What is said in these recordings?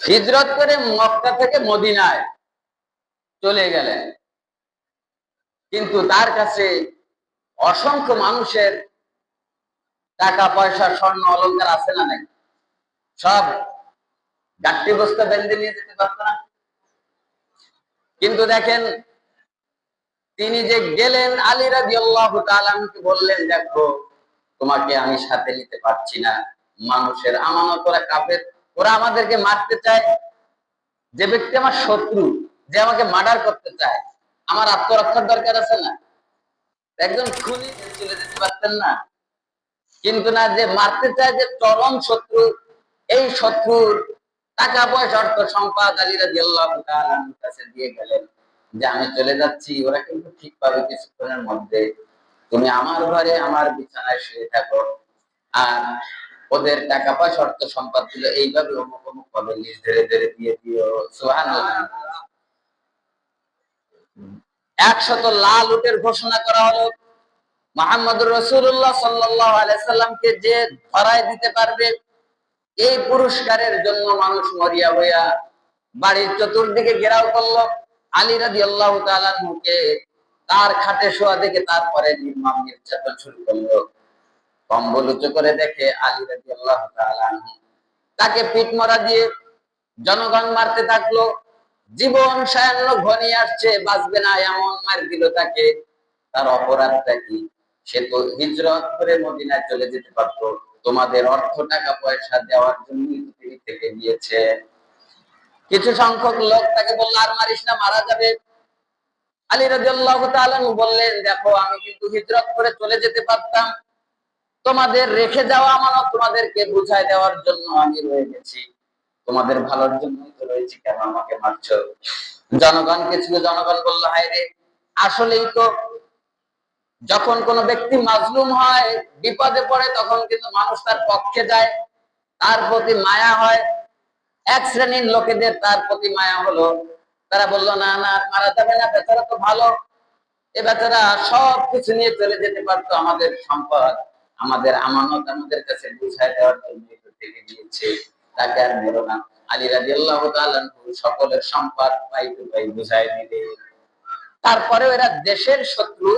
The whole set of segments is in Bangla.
হিজরত করে মক্কা থেকে মদিনায় চলে গেলেন, কিন্তু তার কাছে অসংখ্য মানুষের টাকা পয়সা স্বর্ণ অলংকার আছে না নাই? সব গাট্টি বস্তা বেঁধে নিয়ে যেতে পারত না? কিন্তু দেখেন, তিনি যে গেলেন, আলী রাদিয়াল্লাহু তাআলা আনহুকে বললেন, দেখো তোমাকে আমি সাথে নিতে পারছি না, মানুষের আমানত, ওরা কাফের, ওরা আমাদেরকে মারতে চায়। যে ব্যক্তি আমার শত্রু, যে আমাকে মার্ডার করতে চায়, আমার আত্মরক্ষার দরকার আছে না? একজন খুনি চলে যেতে পারতেন না? কিন্তু না, যে মারতে চায়, যে চরম শত্রু, এই শত্রুর টাকা পয়সা অর্থ সম্পদ আলী রাদিয়াল্লাহু তাআলা আনহুর কাছে দিয়ে গেলেন যে আমি চলে যাচ্ছি, ওরা কিন্তু ঠিক পাবে কিছুক্ষণের মধ্যে, তুমি আমার ঘরে আমার বিছানায় শুয়ে থাকো, আর ওদের টাকা পয়সা অর্থ সম্পদ গুলো এইভাবে অমুক অমুক ভাবে নিজ ধীরে ধীরে দিয়ে দিও। সুবহানাল্লাহ। 100 লাল উটের ঘোষণা করা হলো। মুহাম্মদুর রাসূলুল্লাহ সাল্লাল্লাহু আলাইহি সাল্লামকে যে ধরায় দিতে পারবে, এই পুরস্কারের জন্য মানুষ মরিয়া হইয়া বাড়ির চতুর্দিকে ঘেরাও করলো। আলী রাদিয়াল্লাহু তাআলা আনহুকে তার খাটে শোয়া দেখে তারপরে নির্মম নির্যাতন শুরু করলো। কম্বল উঁচু করে দেখে আলী রাদিয়াল্লাহু তাআলা আনহু, তাকে পিঠ মরা দিয়ে জনগণ মারতে থাকলো। জীবন সায়ান্ন ঘনিয়ে আসছে, বাঁচবে না এমন মার দিল তাকে। তার অপরাধটা কি? সে তো হিজরত করে মদিনায় চলে যেতে পারতো, তোমাদের অর্থ টাকা পয়সা দেওয়ার জন্য তিনি থেকে গিয়েছে। কিছু সংখ্যক লোক তাকে বলল, আর মারিস না, মারা যাবে। আলী রাদিয়াল্লাহু তাআলা আনহু বললেন, দেখো আমি কিন্তু হিজরত করে চলে যেতে পারতাম, তোমাদের রেখে যাওয়া আমানত তোমাদেরকে বুঝাই দেওয়ার জন্য আমি রয়ে গেছি, তোমাদের ভালোর জন্যই তো রয়েছি, কেন আমাকে মারছো? জনগণ বলল, হায় রে, আসলেই তো যখন কোনো ব্যক্তি মাজলুম হয়, বিপদে পড়ে, তখন কিন্তু মানুষ তার পক্ষে যায়, তার প্রতি মায়া হয়। এক শ্রেণীর লোকেদের তার প্রতি মায়া হলো, তারা বলল, না না, মারা যাবে না, বেচারা তো ভালো, এ বেচারা সব কিছু নিয়ে চলে যেতে পারতো, আমাদের সম্পদ আমাদের আমানত আমাদের কাছে বুঝাই দেওয়ার জন্য থেকে গিয়েছে, তাকে আর মেরো না। আলী রাদিয়াল্লাহু তাআলা সকলের সম্পদ পাই টু পাই বুঝাই দিলে। তারপরেও এরা দেশের শত্রু,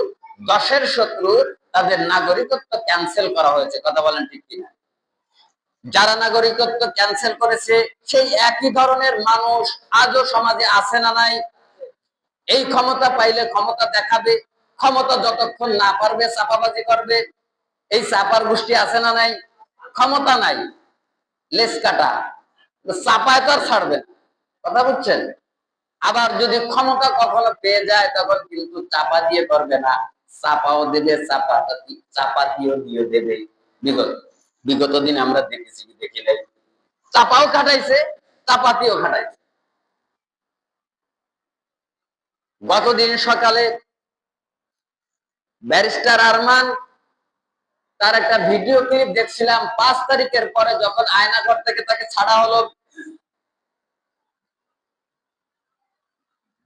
দশের শত্রু, তাদের নাগরিকত্ব ক্যান্সেল করা হয়েছে। কথা বলেন ঠিক কিনা? যারা নাগরিকত্ব ক্যান্সেল করেছে, সেই একই ধরনের মানুষ আজও সমাজে আছে না নাই? এই ক্ষমতা পাইলে ক্ষমতা দেখাবে, ক্ষমতা যতক্ষণ না পারবে চাপাবাজি করবে। এই চাপার গোষ্ঠী আছে না নাই? ক্ষমতা নাই, লেজ কাটা, চাপায় তো আর ছাড়বে না। কথা বুঝছেন? আবার যদি ক্ষমতা কখনো পেয়ে যায়, তখন কিন্তু চাপা দিয়ে করবে না, চাপাও দেবে, চাপা দিয়ে দেবে। বিগত বিগত দিন আমরা দেখেছি কি দেখি নাই? চাপাও খাটাইছে, চাপাতিও খাটাইছে। গতদিন সকালে ব্যারিস্টার আরমান, তার একটা ভিডিও ক্লিপ দেখছিলাম, 5 তারিখের পরে যখন আয়নাঘর থেকে তাকে ছাড়া হলো।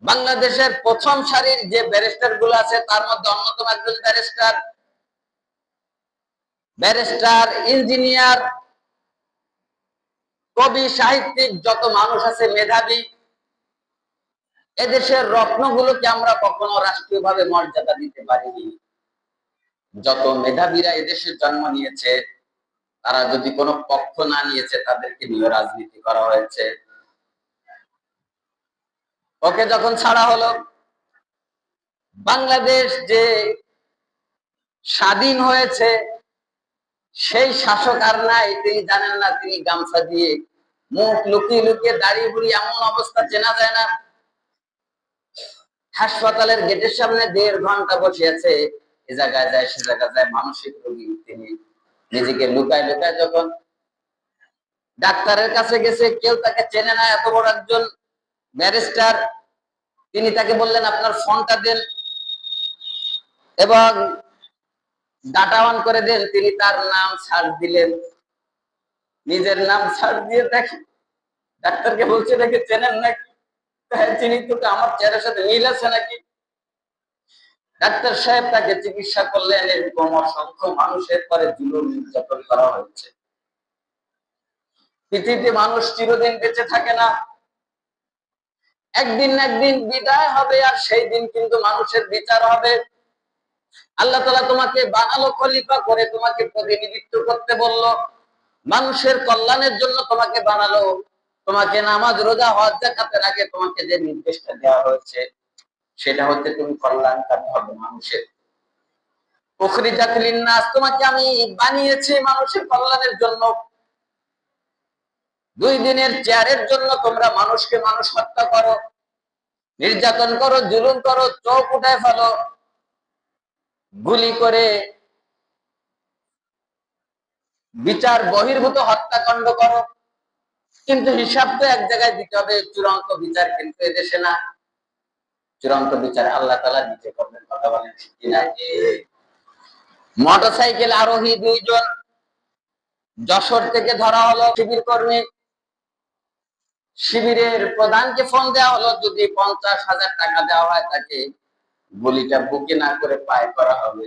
বাংলাদেশের প্রথম সারির যে ব্যারিস্টার গুলো আছে, তার মধ্যে অন্যতম একজন ব্যারিস্টার, ইঞ্জিনিয়ার, কবি, সাহিত্যিক, যত মানুষ আছে মেধাবী, এদেশের রত্নগুলোকে আমরা কখনো রাষ্ট্রীয়ভাবে মর্যাদা দিতে পারিনি। যত মেধাবীরা এদেশে জন্ম নিয়েছে, তারা যদি কোনো পক্ষ না নিয়েছে, তাদেরকে নিয়ে রাজনীতি করা হয়েছে। ওকে যখন ছাড়া হলো, বাংলাদেশ যে স্বাধীন হয়েছে, সেই শাসক আর নাই, তিনি জানেন না, তিনি গামছা দিয়ে মুখ লুকিয়ে লুকিয়ে দাঁড়িয়ে বুড়ি, এমন অবস্থা চেনা যায় না। হাসপাতালের গেটের সামনে 1.5 ঘন্টা বসে আছে, এ জায়গায় যায় সে জায়গায় যায়, মানসিক রোগী তিনি। নিজেকে লুকায় লুকায় যখন ডাক্তারের কাছে গেছে, কেউ তাকে চেনে না, এত বড় একজন ব্যারিস্টার। তিনি তাকে বললেন, আপনার ফোনটা দেন এবং ডাটা অন করে দেন। তিনি তার নাম সার্চ দিলেন, নিজের নাম সার্চ দিয়ে দেখেন, ডাক্তারকে বলছে, দেখে চেনেন নাকি? চিনি তো, আমার চেহারার সাথে মিল আছে নাকি? ডাক্তার সাহেব তাকে চিকিৎসা করলেন। এরকম অসংখ্য মানুষের পরে জুলুম নির্যাতন করা হচ্ছে। পৃথিবীতে মানুষ চিরদিন বেঁচে থাকে না, একদিন না একদিন বিদায় হবে, আর সেই দিন কিন্তু মানুষের বিচার হবে। আল্লাহ তাআলা তোমাকে বানালো খলিফা করে, তোমাকে প্রতিনিধিত্ব করতে বললো, মানুষের কল্যাণের জন্য তোমাকে বানালো। তোমাকে নামাজ রোজা হজ যাকাতের আগে তোমাকে যে নির্দেশটা দেওয়া হয়েছে সেটা হচ্ছে তুমি কল্যাণকারী হবে মানুষের। উখরিজাত লিন-নাস, তোমাকে আমি বানিয়েছি মানুষের কল্যাণের জন্য। 2 দিনের চেয়ারের জন্য তোমরা মানুষকে মানুষ হত্যা করো, নির্যাতন করো, জুলুম করো, চোখ উঠায় ফেলো, গুলি করে বিচার বহির্ভূত হত্যাকাণ্ড করো, কিন্তু হিসাব তো এক জায়গায় দিতে হবে। চূড়ান্ত বিচার কিন্তু এদেশে না, চূড়ান্ত বিচার আল্লাহ তাআলা নিচে করবেন। কথা বলেন ঠিক কিনা? মোটরসাইকেল আরোহী 2 জন যশোর থেকে ধরা হলো, শিবির কর্মী। শিবিরের প্রধানকে ফোন দেওয়া হলো, যদি 50,000 টাকা দেওয়া হয় তাকে গুলিটা বুকে না করে পায়ে করা হবে।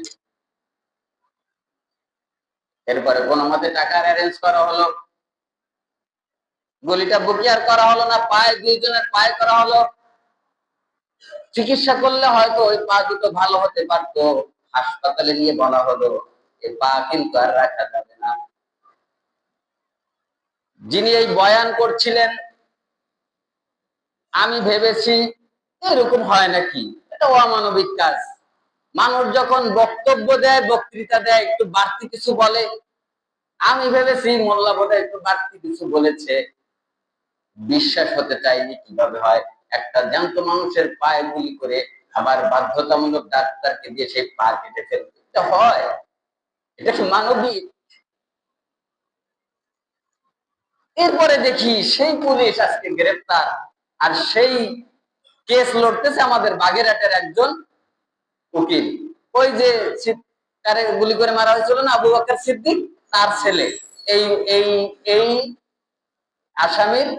এরপরে কোনো মতে টাকার অ্যারেঞ্জ করা হলো, গুলিটা বুকে আর করা হলো না, পায়ে 2 জনের পায়ে করা হলো। চিকিৎসা করলে হয়তো ওই পা দুটো ভালো হতে পারতো, হাসপাতালে নিয়ে বলা হলো এই পা কিন্তু আর রাখা যাবে না। যিনি এই বয়ান করছিলেন, আমি ভেবেছি এরকম হয় নাকি, এটা অমানবিক কাজ। মানুষ যখন বক্তব্য দেয়, বক্তৃতা দেয়, একটু বাড়তি কিছু বলে। আমি ভেবেছি মোল্লা বোধহয় একটু বাড়তি কিছু বলেছে, বিশ্বাস হতে চাইনি কিভাবে হয় একটা জ্যান্ত মানুষের পায়ে গুলি করে আবার বাধ্যতামূলক ডাক্তারকে দিয়ে সেই পা কেটে ফেলতে, এটা হয়? এটা কি মানবিক? এরপরে দেখি সেই পুলিশ আজকে গ্রেফতার, আর সেই কেস লড়তেছে আমাদের বাগেরহাটের একজন উকিল। ওই যে তারে গুলি করে মারা হয়েছিল না, আবু বকর সিদ্দিক, তার ছেলে এই এই এই আসামির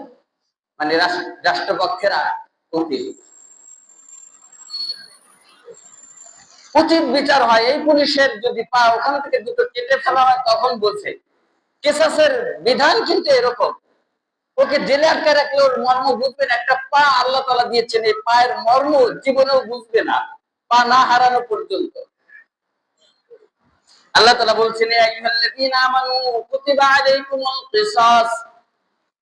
মানে রাষ্ট্রপক্ষের উকিল। উচিত বিচার হয়। এই পুলিশের যদি পা ওখান থেকে দুটো কেটে ফেলা হয় তখন বলছে। কেসাসের বিধান কিন্তু এরকম, ওকে জেলে আটকে রাখলে ওর মর্ম বুঝবে না। একটা পা আল্লাহ তাআলা দিয়েছেন, এই পায়ের মর্ম জীবনেও বুঝবে না, পা না হারানো পর্যন্ত। আল্লাহ তাআলা বলছেন, ইয়া আইয়ুহাল্লাযীনা আমানু কুতিবা আলাইকুমুল কিসাস,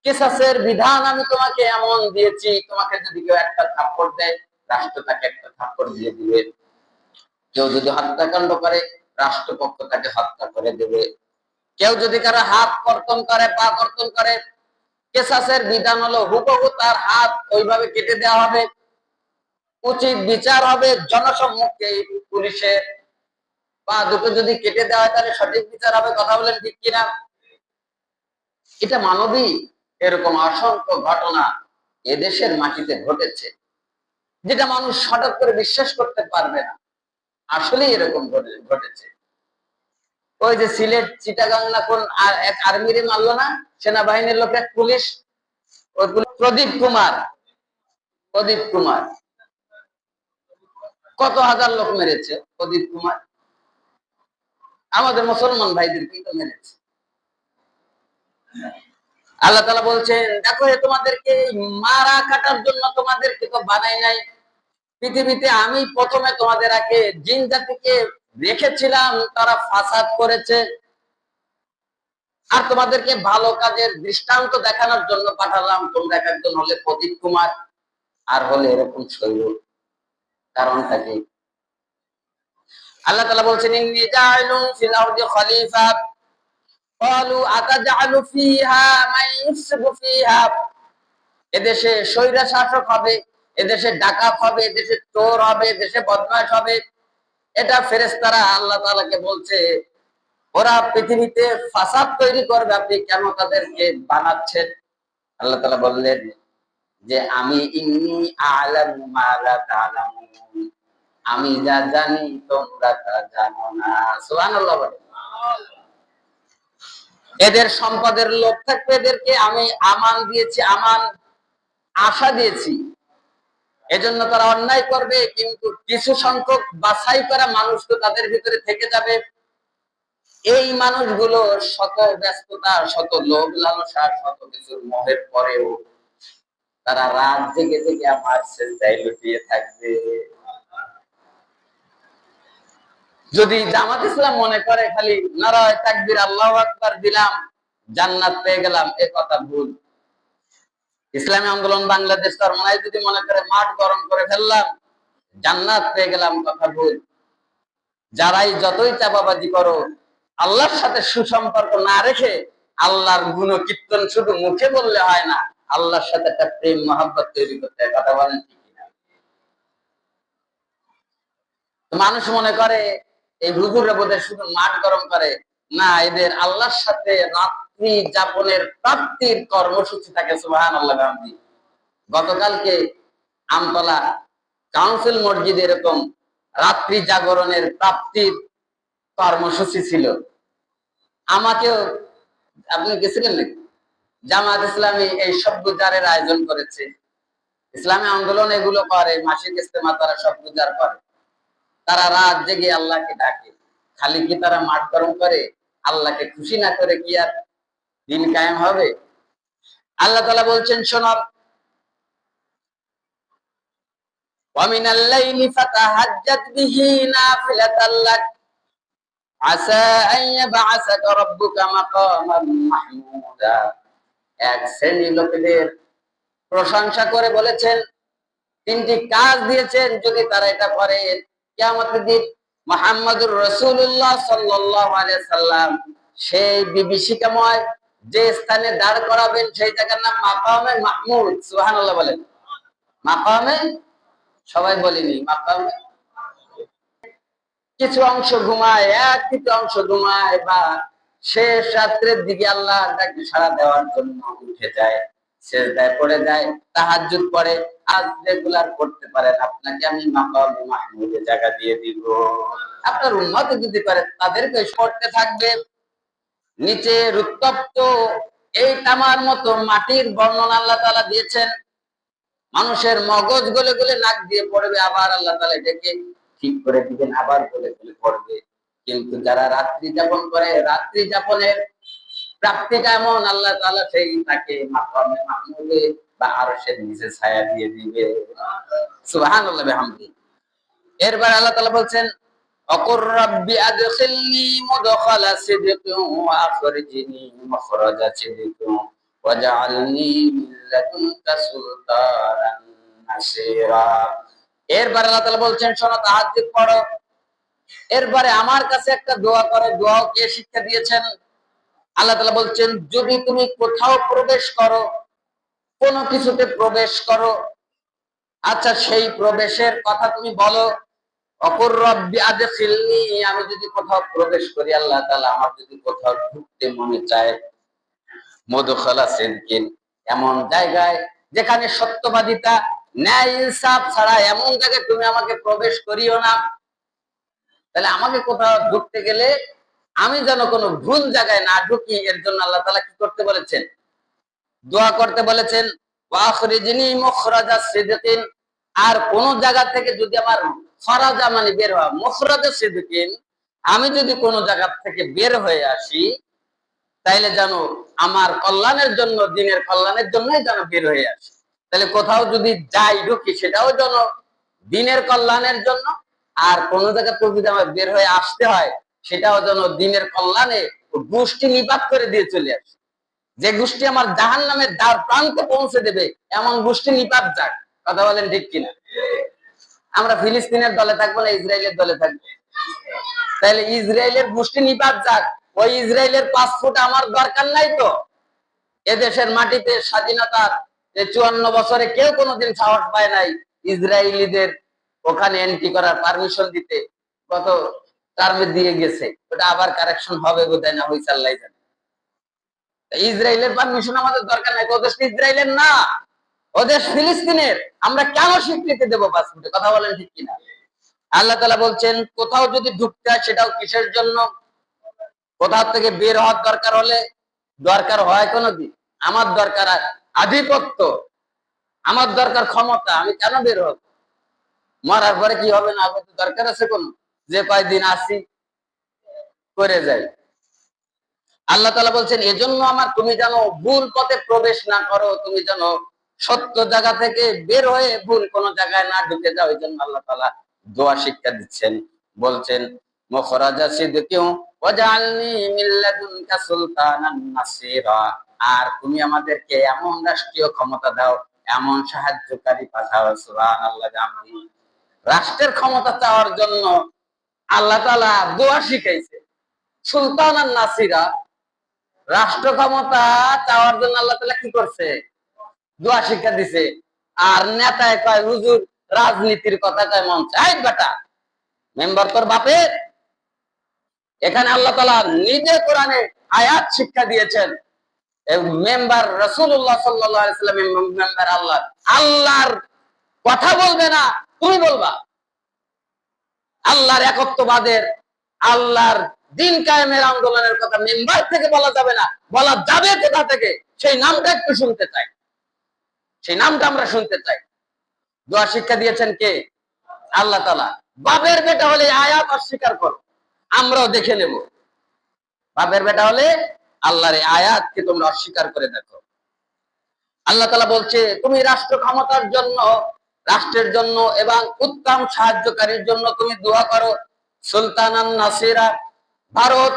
কিসাসের বিধান আমি তোমাকে এমন দিয়েছি, তোমাকে যদি কেউ একটা থাপ্পড় দেয়, রাষ্ট্র তাকে একটা থাপ্পড় দিয়ে দিবে। কেউ যদি হত্যাকাণ্ড করে, রাষ্ট্রপক্ষ তাকে হত্যা করে দেবে। কেউ যদি কারো হাত কর্তন করে, পা কর্তন করে, কেসাসের বিধান হলো হুবহু তার হাত ওইভাবে কেটে দেওয়া হবে। উচিত বিচার হবে জনসম্মুখে। পুলিশের পা দুটো যদি কেটে দেওয়া হয় তাহলে সঠিক বিচার হবে। কথা বলেন ঠিক কিনা? এটা মানবিক? এরকম অসংখ্য ঘটনা এদেশের মাটিতে ঘটেছে, যেটা মানুষ হঠাৎ করে বিশ্বাস করতে পারবে না, আসলে এরকম ঘটেছে। ওই যে সিলেট চিটাগাং না কোন এক আর্মিরে মারলো না সেনাবাহিনীর লোক, এক পুলিশ, ওই প্রদীপ কুমার, প্রদীপ কুমার কত হাজার লোক মেরেছে প্রদীপ কুমার, আমাদের মুসলমান ভাইদের কিন্তু মেরেছে। আল্লাহ তাআলা বলছেন, দেখো তোমাদেরকে মারা কাটার জন্য তোমাদেরকে তো বানাই নাই। পৃথিবীতে আমি প্রথমে তোমাদের আগে জিন জাতিকে রেখেছিলাম, তারা ফাসাদ করেছে, আর তোমাদেরকে ভালো কাজের দৃষ্টান্ত দেখানোর জন্য পাঠালাম। তোমরা একজন হলে প্রদীপ কুমার, আর হলে এরকম শৈল। কারণটা কি? আল্লাহ তাআলা বলছেন, ইন্নী জাইলুন ফিল আরদি খলিফা ক্বালু আতাজআলু ফিহা মান ইউফসিদু ফিহা, এদেশে স্বৈর শাসক হবে, এদেশে ডাকাত হবে, এদেশে চোর হবে, এদেশে বদমাশ হবে। এটা ফেরেশতারা আল্লাহ তাআলাকে বলছে, ওরা পৃথিবীতে ফাসাদ তৈরি করবে, আপনি কেন তাদেরকে বানাচ্ছেন? আল্লাহ তাআলা বললেন যে আমি ইন্নী আ'লামু মা লা তা'লামুন, আমি যা জানি তোমরা তা জানো না। সুবহানাল্লাহ বলেন। এদের সম্পদের লোভ থাকবে, এদেরকে আমি আমান দিয়েছি, আমান আশা দিয়েছি, এজন্য তারা অন্যায় করবে, কিন্তু কিছু সংখ্যক বাছাই করা মানুষ তো তাদের ভিতরে থেকে যাবে। এই মানুষগুলো শত ব্যস্ততা, শত লোভ লালসা, শত কিছুর মোহের পরেও তারা রাত জেগে জেগে আমার সেজদায় লুটিয়ে থাকবে। যদি জামাত ইসলাম মনে করে খালি নারায়ে তাকবীর আল্লাহু আকবার দিলাম জান্নাত পেয়ে গেলাম, এ কথা ভুল। ইসলামী আন্দোলন বাংলাদেশ চরমোনাই যদি মনে করে মাঠ গরম করে ফেললাম জান্নাত পেয়ে গেলাম, কথা ভুল। যারাই যতই চাপাবাজি করো, আল্লাহর সাথে সুসম্পর্ক না রেখে আল্লাহর গুণ কীর্তন শুধু মুখে বললে হয় না, আল্লাহর সাথে একটা প্রেম মহব্বত তৈরি করতে হয়। কথা বলেন ঠিক কিনা? মানুষ মনে করে এই হুজুররা বোধহয় শুধু মাঠ গরম করে, না, এদের আল্লাহর সাথে রাত্রি যাপনের প্রাপ্তির কর্মসূচি থাকে। সুবহানাল্লাহ। গান্ধী গতকালকে আমতলা কাউন্সিল মসজিদে এরকম রাত্রি জাগরণের প্রাপ্তির কর্মসূচি ছিল। আমাকেও, আপনি গেছিলেন নাকি? জামাত ইসলামী এই সব গুজারের আয়োজন করেছে। ইসলামী আন্দোলন এগুলো করে, মাসিক ইস্তেমা তারা সব গুজার করে। তারা রাত জেগে আল্লাহকে ডাকে। খালি কি তারা মাঠ গরম করে? আল্লাহকে খুশি না করে কি আর দিন কায়েম হবে? আল্লাহ তাআলা বলছেন, শোনো, ওয়া মিনাল লাইলি ফাতাহাজ্জাত বিহি নাফিলাতাল লাক আসা আন ইয়াবআসাকা রাব্বুকা মাকামান মাহমুদা। এক শ্রেণীর লোকেদের প্রশংসা করে বলেছেন, তিনটি কাজ দিয়েছেন, যদি তারা এটা করে কিয়ামতের দিন মুহাম্মদুর রাসূলুল্লাহ সাল্লাল্লাহু আলাইহি সাল্লাম সেই বিভীষিকাময় যে স্থানে দাঁড় করাবেন সেই জায়গার নাম মাকামে মাহমুদ। সুবহানাল্লাহ বলেন। মাকামে, সবাই বলিনি মাকামে। কিছু অংশ ঘুমায়, এক কিছু অংশ ঘুমায়, বা শেষ রাত্রের দিকে আল্লাহ ডাকে সাড়া দেওয়ার জন্য উঠে যায়, সেজদায় পড়ে যায়, তাহাজ্জুদ পড়ে। আজ রেগুলার করতে পারেন, আপনাকে আমি মাকামে মাহমুদে জায়গা দিয়ে দিব। আপনার উম্মত যদি করে তাদেরকে করতে থাকবে। নিচে উত্তপ্ত এই তামার মতো মাটির বর্ণনা আল্লাহ তাআলা দিয়েছেন। মানুষের মগজ গলে গলে নাক দিয়ে পড়বে, আবার আল্লাহ তাআলা এটাকে ঠিক করে দিবেন, আবার গলে গলে পড়বে। কিন্তু যারা রাত্রি যাপন করে, রাত্রি যাপনের প্রাপ্তিটা এমন, আল্লাহ তাআলা সেই তাকে মাকামে মাহমুদে বা আরশের নিচে ছায়া দিয়ে দিবে। সুবহানাল্লাহ বিহামদি। এরপর আল্লাহ তাআলা বলছেন, অকুর রাব্বি আদখিলনি মুদখালা সিদকিন ওয়া আখরিজনি মাখরাজা সিদকিন ওয়াজআলনি মিন লাদুনকা সুলতানান নাসীরা। এরপর আল্লাহ তাআলা বলছেন, শোনো, তাহাজ্জুদ পড়ো। এরপরে আমার কাছে একটা দোয়া করো। দোয়াও কে শিক্ষা দিয়েছেন? আল্লাহ তাআলা বলছেন, যদি তুমি কোথাও প্রবেশ করো, কোনো কিছুতে প্রবেশ করো, আচ্ছা সেই প্রবেশের কথা তুমি বলো, অকুর রব্বি আদখিলনি, আমি যদি কোথাও প্রবেশ করি, আল্লাহ তাআলা আমার যদি কোথাও ঢুকতে মনে চায়, মুদখালা সিদকিন, এমন জায়গায় যেখানে সত্যবাদিতা, ন্যায় ইনসাফ ছাড়া এমন জায়গায় তুমি আমাকে প্রবেশ করিও না। তাহলে আমাকে কোথাও ঢুকতে গেলে আমি যেন কোনো ভুল জায়গায় না ঢুকি, এর জন্য আল্লাহ তাআলা কি করতে বলেছেন? দোয়া করতে বলেছেন, ওয়া আখরিজনি মুখরাজা সিদকিন। আর কোন জায়গা থেকে যদি আমার খরাজা মানে বের হওয়া, মুখরাজা সিদকিন, আমি যদি কোন জায়গা থেকে বের হয়ে আসি, তাইলে যেন আমার কল্যাণের জন্য, দিনের কল্যাণের জন্যই যেন বের হয়ে আসি। তাহলে কোথাও যদি যাই ঢুকি, সেটাও যেন দিনের কল্যাণের জন্য, আর কোন জায়গা থেকে যদি আমার বের হয়ে আসতে হয়, সেটাও যেন দিনের কল্যাণে গোষ্ঠী নিপাত করে দিয়ে চলে আসে। যে গোষ্ঠী আমার জাহান্নামের দ্বার প্রান্তে পৌঁছে দেবে, এমন গোষ্ঠী নিপাত যাক। কথা বলেন ঠিক কিনা? আমরা ফিলিস্তিনের দলে থাকবো না ইসরায়েলের দলে থাকবো? তাহলে ইসরায়েলের গোষ্ঠী নিপাত যাক, ওই ইসরায়েলের পাসপোর্ট আমার দরকার নাই তো। এদেশের মাটিতে স্বাধীনতার 54 বছরে কেউ কোনোদিন সাহস পায় নাই ইসরায়েলিদের ওখানে এন্ট্রি করার পারমিশন দিতে। কত টার্মে দিয়ে গেছে, ওটা আবার কারেকশন হবে বোধহয়, না হইছে আল্লাহ জানে। ইসরায়েলের পারমিশন আমাদের দরকার নাই, ওদেশ ইসরায়েলের না, ওদেশ ফিলিস্তিনের। আমরা কেন স্বীকৃতি দেবো পাসপোর্টে? কথা বলেন ঠিক কিনা? আল্লাহ তাআলা বলছেন, কোথাও যদি ঢুকতে হয়, সেটাও কিসের জন্য? কোথাও থেকে বের হওয়ার দরকার হলে, দরকার হয় কোনোদিন? আমার দরকার আধিপত্য, আমার দরকার ক্ষমতা, আমি কেন বের হব? মরার পরে কি হবে না হবে দরকার আছে কোন? যে কয়দিন আসি করে যাই। আল্লাহ তাআলা বলছেন এজন্য আমার তুমি যেন ভুল পথে প্রবেশ না করো, তুমি যেন সত্য জায়গা থেকে বের হয়ে ভুল কোন জায়গায় না ঢুকে যাও। এই জন্য আল্লাহ তাআলা দোয়া শিক্ষা দিচ্ছেন, বলছেন মুখরাজা সিদকিউ ওয়াজআলনি মিন লাদুনকা সুলতানান নাসিরা। আর তুমি আমাদেরকে এমন রাষ্ট্রীয় ক্ষমতা দাও, এমন সাহায্যকারী পাঠাও। সুবহানাল্লাহ। আমি রাষ্ট্রের ক্ষমতা চাওয়ার জন্য আল্লাহ তাআলা দোয়া শিখাইছে। সুলতানান নাসিরা, রাষ্ট্র ক্ষমতা চাওয়ার জন্য আল্লাহ তাআলা কি করছে? দোয়া শিক্ষা দিছে। আর নেতায় কয় হুজুর রাজনীতির কথা কয় মঞ্চে, এই বেটা মেম্বার তোর বাপের। এখানে আল্লাহ তাআলা নিজে কোরআনে আয়াত শিক্ষা দিয়েছেন, মেম্বার রাসূলুল্লাহ সাল্লাল্লাহু আলাইহি ওয়াসাল্লাম মেম্বার আল্লাহ। আল্লাহর কথা বলবে না, তুমি বলবা। আল্লাহর একত্ববাদের, আল্লাহর দিন কায়েমের আন্দোলনের কথা মেম্বার থেকে বলা যাবে না, বলা যাবে কোথা থেকে? সেই নামটা একটু শুনতে চাই, সেই নামটা আমরা শুনতে চাই। দোয়া শিক্ষা দিয়েছেন কে? আল্লাহ তাআলা। বাপের বেটা হলে আয়াত অস্বীকার করো, আমরাও দেখে নেব। বাপের বেটা হলে আল্লাহর এই আয়াতকে তোমরা অস্বীকার করে দেখো। আল্লাহ তাআলা বলছে তুমি রাষ্ট্র ক্ষমতার জন্য, রাষ্ট্রের জন্য এবং উত্তম সাহায্যকারীর জন্য তুমি দোয়া করো। সুলতানান নাসিরা, ভারত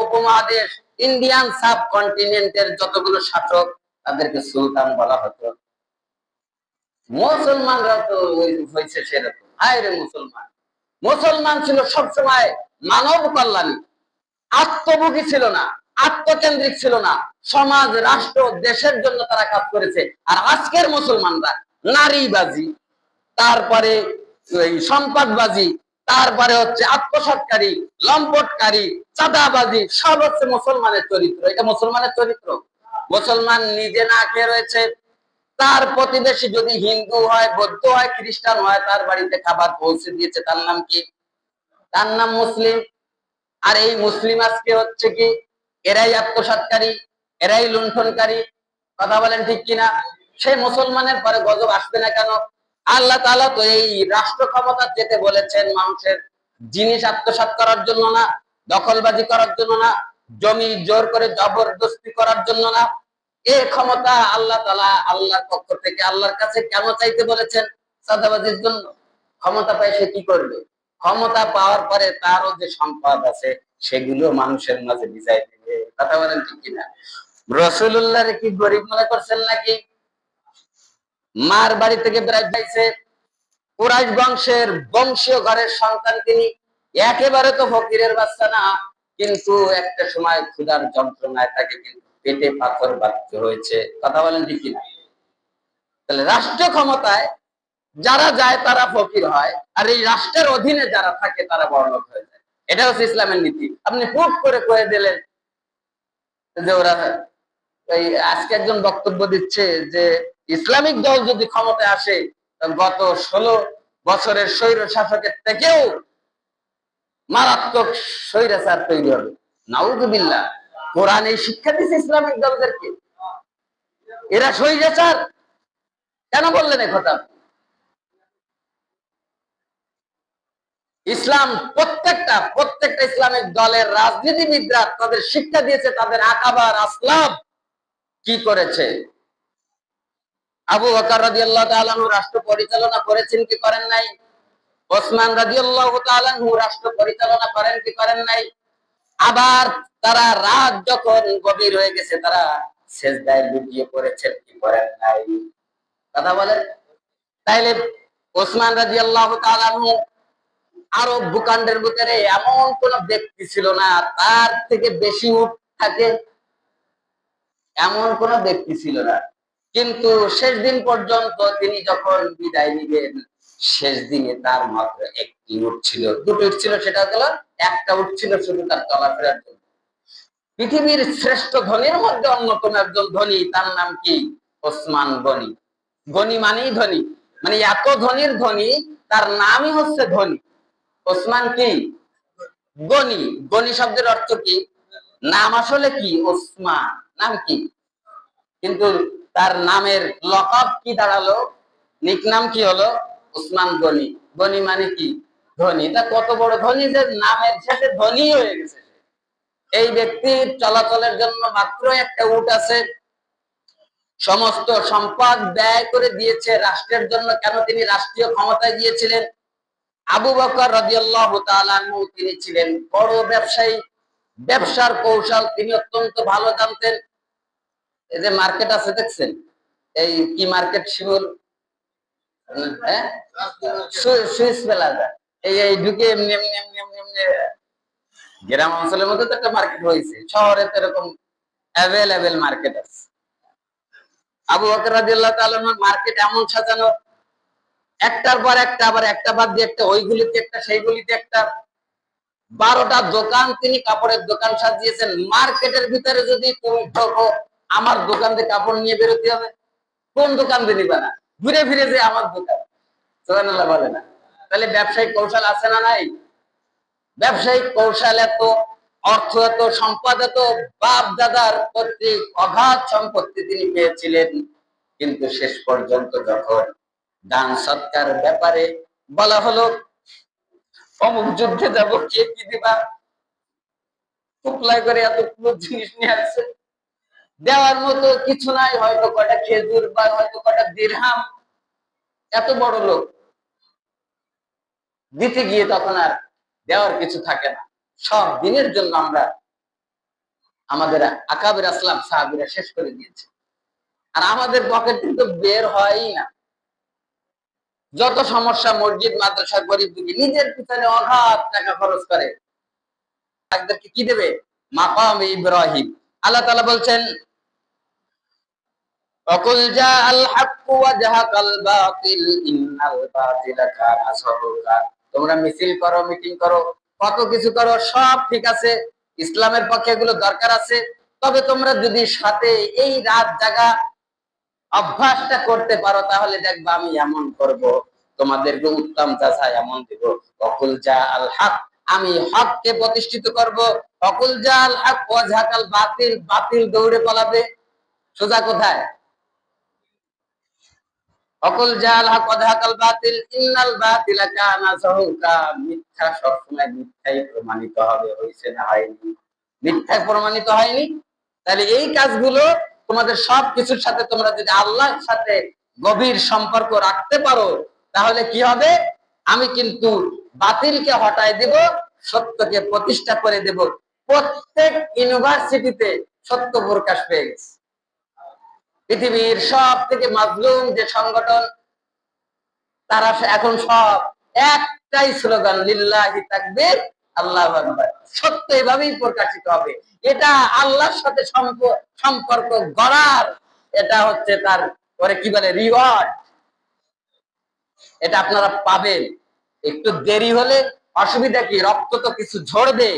উপমহাদেশ, ইন্ডিয়ান সাবকন্টিনেন্টের যতগুলো শাসক তাদেরকে সুলতান বলা হতো। মুসলমানরা তো হয়েছে সেরকম। হায় রে মুসলমান! মুসলমান ছিল সবসময় মানব কল্যাণী, আত্মভোগী ছিল না, আত্মকেন্দ্রিক ছিল না। সমাজ, রাষ্ট্র, দেশের জন্য তারা কাজ করেছে। আর আজকের মুসলমানরা নারীবাজি, তারপরে সম্পদবাজি, তারপরে হচ্ছে আত্মসৎকারী, লম্পটকারী, চাঁদাবাজি, সব হচ্ছে মুসলমানের চরিত্র। এটা মুসলমানের চরিত্র? মুসলমান নিজে না খেয়ে রয়েছে, তার প্রতিবেশী যদি হিন্দু হয়, বৌদ্ধ হয়, খ্রিস্টান হয়, তার বাড়িতে খাবার পৌঁছে দিয়েছে, তার নাম কি? তার নাম মুসলিম। আর এই মুসলিম আজকে হচ্ছে কি, এরাই আত্মসাৎকারী, এরাই লুণ্ঠনকারী। কথা বলেন ঠিক কিনা? সেই মুসলমানের পরে গজব আসবে না কেন? আল্লাহ তাআলা তো এই রাষ্ট্র ক্ষমতা যেতে বলেছেন মানুষের জিনিস আত্মসাৎ করার জন্য না, দখলবাজি করার জন্য না, জমি জোর করে জবরদস্তি করার জন্য না। এই ক্ষমতা আল্লাহ তাআলা আল্লাহর পক্ষ থেকে আল্লাহর কাছে কেন চাইতে বলেছেন? চাঁদাবাজির জন্য। ক্ষমতা পায় সে কি করবে? ক্ষমতা পাওয়ার পরে তারও যে সম্পদ আছে সেগুলো মানুষের মাঝে বিজায় দিবে। কথা বলেন ঠিক কিনা? রাসূলুল্লাহর কি গরিব মনে করছেন নাকি? মার বাড়ি থেকে বেড়াই পাইছে, কুরাইশ বংশের বংশীয় ঘরের সন্তান তিনি। একেবারে তো ফকিরের বাচ্চা না, কিন্তু একটা সময় ক্ষুধার যন্ত্রণায় তাকে কিন্তু পেটে পাথর বাঁধতে হয়েছে। কথা বলেন ঠিক কিনা? তাহলে রাষ্ট্র ক্ষমতায় যারা যায় তারা ফকির হয়, আর এই রাষ্ট্রের অধীনে যারা থাকে তারা বড়লোক হয়ে যায়। এটা হচ্ছে ইসলামের নীতি। আপনি হুট করে কয়ে দিলেন যে ওরা, এই আজকে একজন বক্তব্য দিচ্ছে যে ইসলামিক দল যদি ক্ষমতায় আসে গত 16 বছরের স্বৈর শাসকের থেকেও মারাত্মক স্বৈরাচার তৈরি হবে। নাউযুবিল্লাহ। কোরআন এই শিক্ষা দিচ্ছে ইসলামিক দলদেরকে, এরা স্বৈরাচার। কেন বললেন একথা? ইসলাম প্রত্যেকটা ইসলামিক দলের রাজনীতিবিদরা তাদের শিক্ষা দিয়েছে, তাদের আকাবার আসলাম কি করেছে। আবু বকর রাদিয়াল্লাহু তাআলা আনহু রাষ্ট্র পরিচালনা করেছেন কি করেন নাই? ওসমান রাদিয়াল্লাহু তাআলা আনহু রাষ্ট্র পরিচালনা করেন কি করেন নাই? আবার তারা রাত যখন গভীর হয়ে গেছে তারা সেজদায় লুটিয়ে পড়েছেন কি করেন নাই? কথা বলেন। তাইলে ওসমান রাদিয়াল্লাহু তাআলা আনহু আরব ভূখণ্ডের ভিতরে এমন কোন ব্যক্তি ছিল না তার থেকে বেশি উট থাকে, এমন কোন ব্যক্তি ছিল না। কিন্তু শেষ দিন পর্যন্ত তিনি যখন বিদায় নিবেন, শেষ দিনে তার মাত্র একটি উট ছিল, দুটো উট ছিল, সেটা হলো একটা উট ছিল শুধু তার চলাফেরার জন্য। পৃথিবীর শ্রেষ্ঠ ধনীর মধ্যে অন্যতম একজন ধনী, তার নাম কি? ওসমান গনি। গনি মানেই ধনী, মানে এত ধনীর ধনী, তার নামই হচ্ছে ধনী। ওসমান কি? গনি। গনি শব্দের অর্থ কি? নাম আসলে কি? ওসমান নাম কি, কিন্তু তার নামের লকব কি দাঁড়ালো? নিক নাম কি হলো? ওসমান গনি। গনি মানে কি? ধনী। তা কত বড় ধনী যে নামের শেষে ধনী হয়ে গেছে। এই ব্যক্তির চলাচলের জন্য মাত্র একটা উট আছে, সমস্ত সম্পদ ব্যয় করে দিয়েছে রাষ্ট্রের জন্য। কেন? তিনি রাষ্ট্রীয় ক্ষমতায় গিয়েছিলেন। আবু বকর রাদিয়াল্লাহু তাআলা আনহু তিনি ছিলেন বড় ব্যবসায়ী, ব্যবসার কৌশল তিনি অত্যন্ত ভালো জানতেন। এই যে মার্কেট আছে দেখছেন, এই কি মার্কেট শিমুল, হ্যাঁ, সুইস প্লাজা, এই ঢুকে এমনি এমনি এমনি এমনি এমনি গ্রাম অঞ্চলের মধ্যে তো একটা মার্কেট হয়েছে, শহরে তো এরকম অ্যাভেলেবেল মার্কেট আছে। আবু বকর রাদিয়াল্লাহু তাআলা মার্কেট এমন সাজানো, একটার পর একটা, আবার একটা বাদ দিয়ে একটা, ওইগুলিতে একটা সেইগুলিতে একটা, 12টা দোকান তিনি কাপড়ের দোকান সাজিয়েছেন। মার্কেটের ভিতরে যদি তুমি ঢোকো, আমার দোকান থেকে কাপড় নিয়ে বেরোতে হবে, কোন দোকান দিয়ে নিবা না, ঘুরে ফিরে যে আমার দোকান। সুবহানাল্লাহ বলে না? তাহলে ব্যবসায়িক কৌশল আছে না নাই? ব্যবসায়িক কৌশল এত, অর্থ এত, সম্পদ এত, বাপ দাদার কর্তৃক অগাধ সম্পত্তি তিনি পেয়েছিলেন। কিন্তু শেষ পর্যন্ত যখন দান সৎকার ব্যাপারে বলা হলো, অমুক যুদ্ধে যাব, কে কি দিবা, টুকলাই করে এতগুলো জিনিস নিয়ে আসছে, দেওয়ার মতো কিছু নাই, হয়তো কটা খেজুর বা হয়তো কটা দিরহাম। এত বড় লোক, দিতে গিয়ে তখন আর দেওয়ার কিছু থাকে না। সব দিনের জন্য আমরা আমাদের আকাবের আসলাম সাহাবীরা শেষ করে দিয়েছে, আর আমাদের পকেট কিন্তু বের হয়ই না। যত সমস্যা, মসজিদ মাদ্রাসার গরিব দুঃখী নিজের পিছনে অগাধ টাকা খরচ করে, তাদেরকে কি দেবে? মাকাম ইব্রাহিম। আল্লাহ তাআলা বলছেন, ওয়াকুল জাআল হাক্কু ওয়া জাহাকাল বাতিল ইন্নাল বাতিলা কানা যাহুকা। তোমরা মিছিল করো, মিটিং করো, কত কিছু করো, সব ঠিক আছে, ইসলামের পক্ষে এগুলো দরকার আছে। তবে তোমরা যদি সাথে এই রাত জাগা অভ্যাসটা করতে পারো, তাহলে দেখবা আমি এমন করব, তোমাদেরকে উত্তম যাচাই এমন দিব। ওয়াকুল জাআল হক, আমি হককে প্রতিষ্ঠিত করব। ওয়াকুল জাআল হক ওয়া জাহাকাল বাতিল, বাতিল দৌড়ে পালাবে। সোজা কোথায়? অকুল জাল হক ওয়া যাহাকাল বাতিল ইন্নাল বাতিলা কানা যাহুকা। মিথ্যা সবসময় মিথ্যাই প্রমাণিত হবে, হইছে না হয়নি? মিথ্যায় প্রমাণিত হয়নি। তাহলে এই কাজগুলো তোমাদের সব কিছুর সাথে তোমরা যদি আল্লাহর সাথে গভীর সম্পর্ক রাখতে পারো, তাহলে কি হবে? আমি কিন্তু বাতিলকে হটায় দেব, সত্যকে প্রতিষ্ঠা করে দেব। প্রত্যেক ইউনিভার্সিটিতে সত্য প্রকাশ পেয়ে গেছে। পৃথিবীর সব থেকে মাজলুম যে সংগঠন, তারা এখন সব একটাই স্লোগান, লিল্লাহি তাকবীর, আল্লাহু আকবার। সত্য এভাবেই প্রকাশিত হবে। এটা আল্লাহর সাথে সম্পর্ক গড়ার, এটা হচ্ছে তার পরে কি বলে, রিওয়ার্ড। এটা আপনারা পাবেন। একটু দেরি হলে অসুবিধা কি? রক্ত তো কিছু ঝরবে,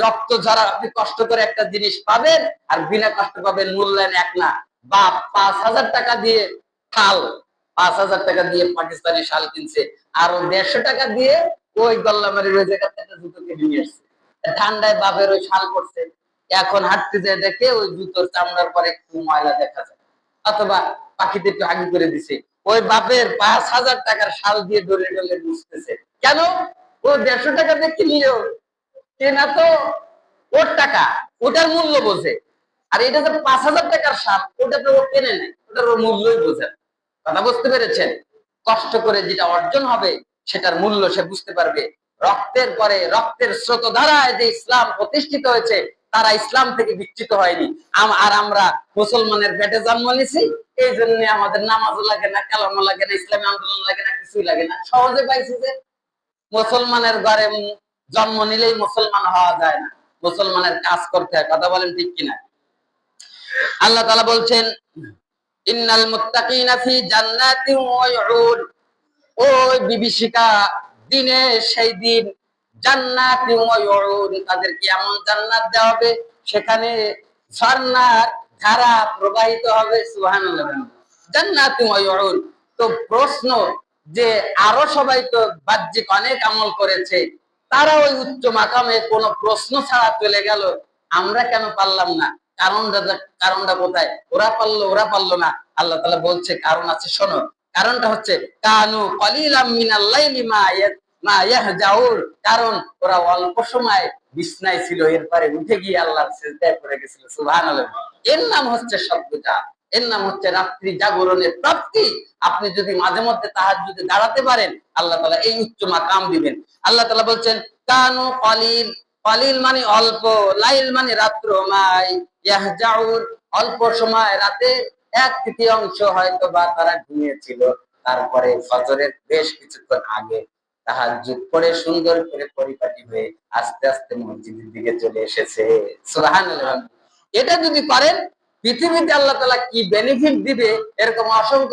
রক্ত ঝরা, আপনি কষ্ট করে একটা জিনিস পাবেন, আর বিনা কষ্ট পাবেন, মূল্যায়ন এক না। বা 5,000 টাকা দিয়ে শাল, 5,000 টাকা দিয়ে পাকিস্তানি শাল কিনছে, আর 150 টাকা দিয়ে ওই গল্লামারির ওই জায়গা থেকে জুতো কিনে নিয়ে আসছে। ঠান্ডায় বাপের ওই শাল পড়ছে, এখন হাঁটতে যায় দেখে ওই জুতোর চামড়ার পরে একটু ময়লা দেখা যায়, অথবা পাখিতে একটু হাগি করে দিছে। ওই বাপের 5,000 টাকার শাল দিয়ে ডলে ডলে বুঝতেছে। কেন? ও 150 টাকা দিয়ে কিনলেও কেনা তো ওর টাকা, ওটার মূল্য বোঝে। আর এটা যে 5,000 টাকার শাল, ওটা তো ও কেনে নেয়, ওটার ওর মূল্যই বোঝে। কথা বুঝতে পেরেছেন? কষ্ট করে যেটা অর্জন হবে, সেটার মূল্য সে বুঝতে পারবে। রক্তের পরে রক্তের স্রোত ধারায় যে ইসলাম প্রতিষ্ঠিত হয়েছে, তারা ইসলাম থেকে বিচ্যুত হয়নি। আর আমরা মুসলমানের পেটে জন্ম নিছি, এই জন্য আমাদের নামাজও লাগে না, কালামও লাগে না, ইসলামী আন্দোলন লাগে না, কিছুই লাগে না। সহজে পাইছি যে মুসলমানের ঘরে জন্ম নিলেই মুসলমান হওয়া যায় না, মুসলমানের কাজ করতে হয়। কথা বলেন ঠিক কিনা? আল্লাহ তাআলা বলছেন, ইন্নাল মুত্তাকিনা ফি জান্নাতিন ওয়া উয়ুন। ওই বিভীষিকা দিনে, সেই দিন, জান্নাতিন ওয়া উয়ুন, তাদেরকে এমন জান্নাত দেওয়া হবে, সেখানে ঝর্ণার ধারা প্রবাহিত হবে। সুবহানাল্লাহ। জান্নাতিন ওয়া উয়ুন। তো প্রশ্ন, যে আরো সবাই তো বাহ্যিক অনেক আমল করেছে, তারা ওই উচ্চ মাকামে কোনো প্রশ্ন ছাড়া চলে গেল, আমরা কেন পারলাম না? কারণটা কোথায়? ওরা পারলো, ওরা পারলো না। আল্লাহ তাআলা বলছে কারণ আছে, শোনো। কারণটা হচ্ছে কানু কলিলাম মিনাল লাইলি মা ইয়াহজাউন। কারণ ওরা অল্প সময় বিছনায় ছিল, এরপরে উঠে গিয়ে আল্লাহর সিজদায় পড়ে গেছিল। সুবহানাল্লাহ। এর নাম হচ্ছে সভ্যতা, এর নাম হচ্ছে রাত্রি জাগরণের প্রাপ্তি। আপনি যদি মাঝে মধ্যে তাহাজ্জুদে দাঁড়াতে পারেন, আল্লাহ তাআলা এই উচ্চ মাকাম দিবেন। আল্লাহ তাআলা বলছেন কানু কলিল, কলিল মানে অল্প, লাইল মানে রাত্র, মাই ইয়াহজাউন অল্প সময়, রাতে 1/3 হয়তো বা তারা ঘুমিয়েছিল। তারপরে ফজরের বেশ কিছুক্ষণ আগে তাহাজ্জুদ পড়ে সুন্দর করে পরিপাটি হয়ে আস্তে আস্তে মসজিদের দিকে চলে এসেছে। সুবহানাল্লাহ। এটা যদি পারেন, পৃথিবীতে আল্লাহ তাআলা কি বেনিফিট দিবে, এরকম অসংখ্য